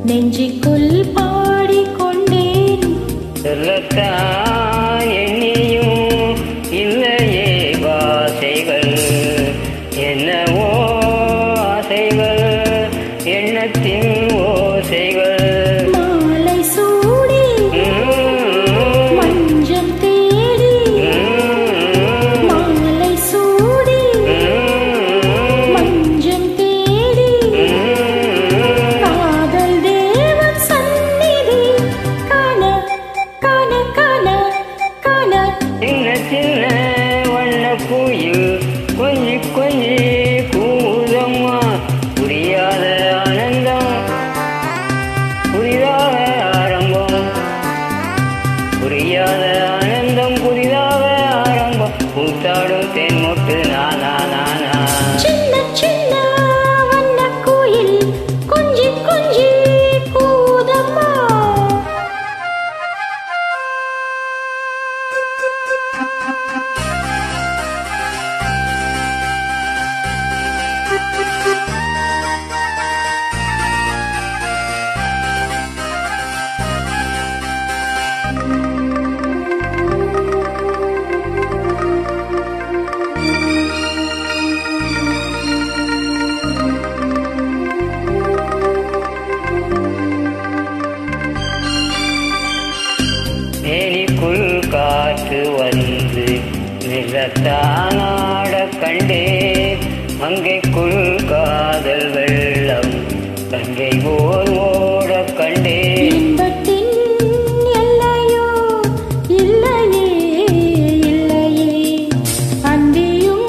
நெஞ்சிக்குள் பாடிக்கொண்டேன். சொல்லத்தான் எண்ணியும் இல்லையே வாசைகள், என்னவோ ஆசைகள், எண்ணத்தின் ஓசைகள். மாலை சூடி மஞ்சம் தேடி, மாலை சூடி மஞ்சம் தேடி, காதல் தேவன் சந்நிதி காண காண காண காண. சின்ன சின்ன வண்ண குயில் கொஞ்சி கொஞ்சி கூதம்மா, புரியாத ஆனந்தம் புரியாத ஆரம்பம், புரியாத ஆனந்தம் புரியாத ஆரம்பம். கூத்தாடும் தென்மொட்டு நானா நானா. சின்ன சின்ன வண்ணக் குயில் கொஞ்சி கொஞ்சி கூதம்மா. மேனிக்குள் காற்று வந்து நிலத்தானாட கண்டே, மங்கைக்குள் காதல் வெள்ளம் கங்கை போல் ஓட கண்டே. இன்பத்தின் எல்லையோ இல்லையே இல்லையே, அந்தியும்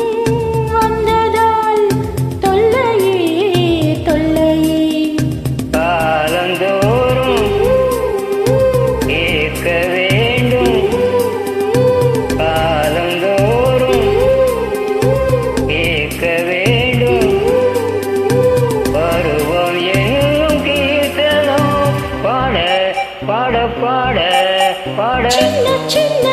வந்ததால் தொல்லையே தொல்லையே. காலந்தோறும் கேட்க வேண்டும், காலந்தோறும் கேட்க வேண்டும். பருவம் என்னும் கீர்த்தனம் பாட பாட பாட பாட. சின்ன சின்ன